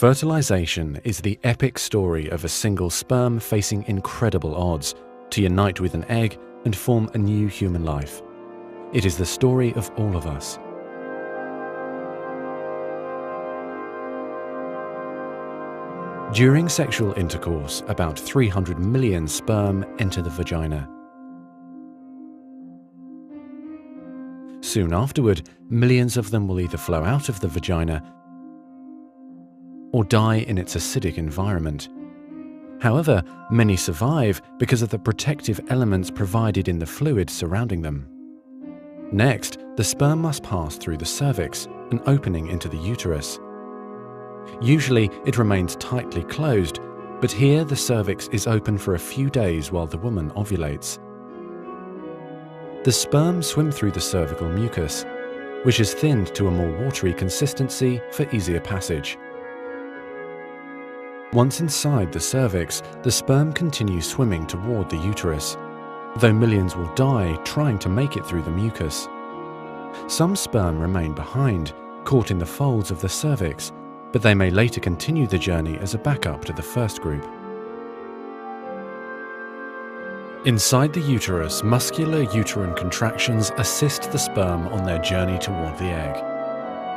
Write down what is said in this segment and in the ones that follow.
Fertilization is the epic story of a single sperm facing incredible odds to unite with an egg and form a new human life. It is the story of all of us. During sexual intercourse, about 300 million sperm enter the vagina. Soon afterward, millions of them will either flow out of the vagina or die in its acidic environment. However, many survive because of the protective elements provided in the fluid surrounding them. Next, the sperm must pass through the cervix, an opening into the uterus. Usually, it remains tightly closed, but here the cervix is open for a few days while the woman ovulates. The sperm swim through the cervical mucus, which is thinned to a more watery consistency for easier passage. Once inside the cervix, the sperm continues swimming toward the uterus, though millions will die trying to make it through the mucus. Some sperm remain behind, caught in the folds of the cervix, but they may later continue the journey as a backup to the first group. Inside the uterus, muscular uterine contractions assist the sperm on their journey toward the egg.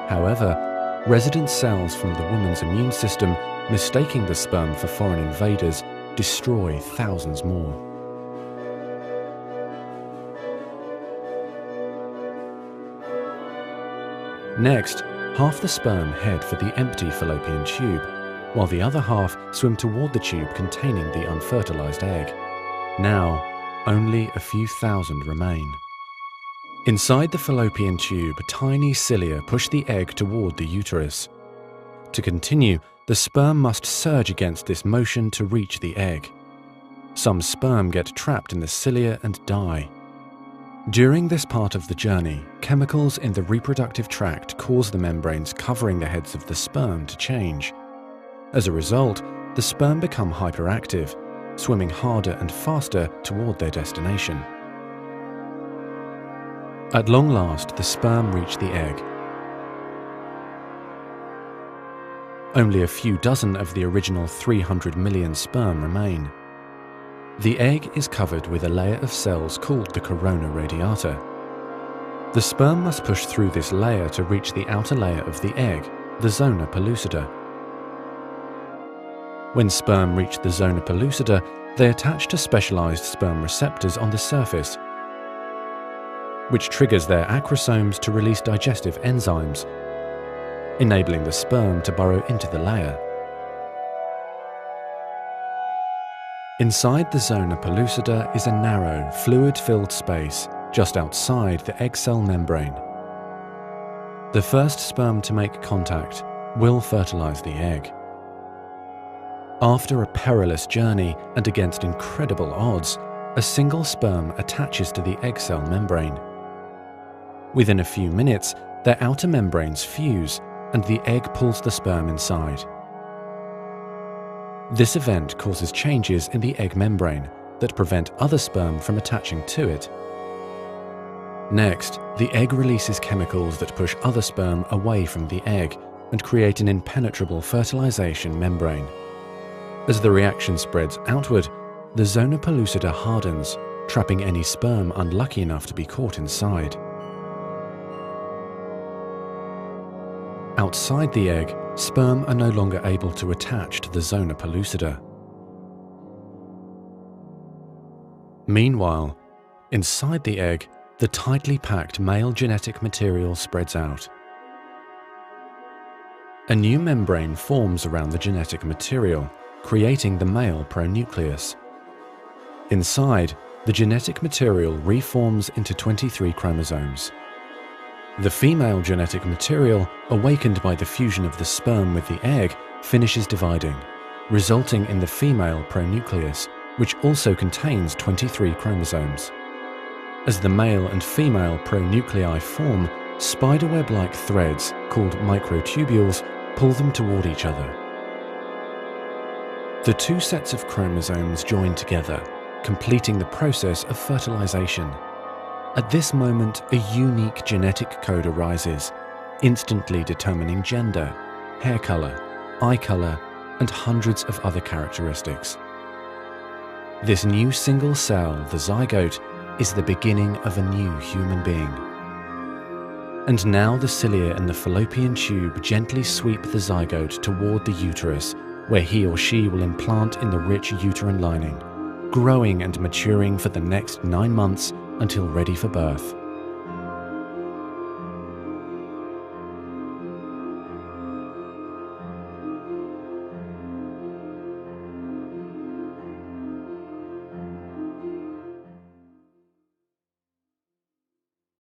However, resident cells from the woman's immune system, mistaking the sperm for foreign invaders, destroy thousands more. Next, half the sperm head for the empty fallopian tube, while the other half swim toward the tube containing the unfertilized egg. Now, only a few thousand remain. Inside the fallopian tube, tiny cilia push the egg toward the uterus. To continue, the sperm must surge against this motion to reach the egg. Some sperm get trapped in the cilia and die. During this part of the journey, chemicals in the reproductive tract cause the membranes covering the heads of the sperm to change. As a result, the sperm become hyperactive, swimming harder and faster toward their destination. At long last, the sperm reach the egg. Only a few dozen of the original 300 million sperm remain. The egg is covered with a layer of cells called the corona radiata. The sperm must push through this layer to reach the outer layer of the egg, the zona pellucida. When sperm reach the zona pellucida, they attach to specialized sperm receptors on the surface, which triggers their acrosomes to release digestive enzymes, enabling the sperm to burrow into the layer. Inside the zona pellucida is a narrow, fluid-filled space just outside the egg cell membrane. The first sperm to make contact will fertilize the egg. After a perilous journey and against incredible odds, a single sperm attaches to the egg cell membrane. Within a few minutes, their outer membranes fuse and the egg pulls the sperm inside. This event causes changes in the egg membrane that prevent other sperm from attaching to it. Next, the egg releases chemicals that push other sperm away from the egg and create an impenetrable fertilization membrane. As the reaction spreads outward, the zona pellucida hardens, trapping any sperm unlucky enough to be caught inside. Outside the egg, sperm are no longer able to attach to the zona pellucida. Meanwhile, inside the egg, the tightly packed male genetic material spreads out. A new membrane forms around the genetic material, creating the male pronucleus. Inside, the genetic material reforms into 23 chromosomes. The female genetic material, awakened by the fusion of the sperm with the egg, finishes dividing, resulting in the female pronucleus, which also contains 23 chromosomes. As the male and female pronuclei form, spiderweb-like threads, called microtubules, pull them toward each other. The two sets of chromosomes join together, completing the process of fertilization. At this moment, a unique genetic code arises, instantly determining gender, hair color, eye color, and hundreds of other characteristics. This new single cell, the zygote, is the beginning of a new human being. And now the cilia in the fallopian tube gently sweep the zygote toward the uterus, where he or she will implant in the rich uterine lining, growing and maturing for the next 9 months until ready for birth.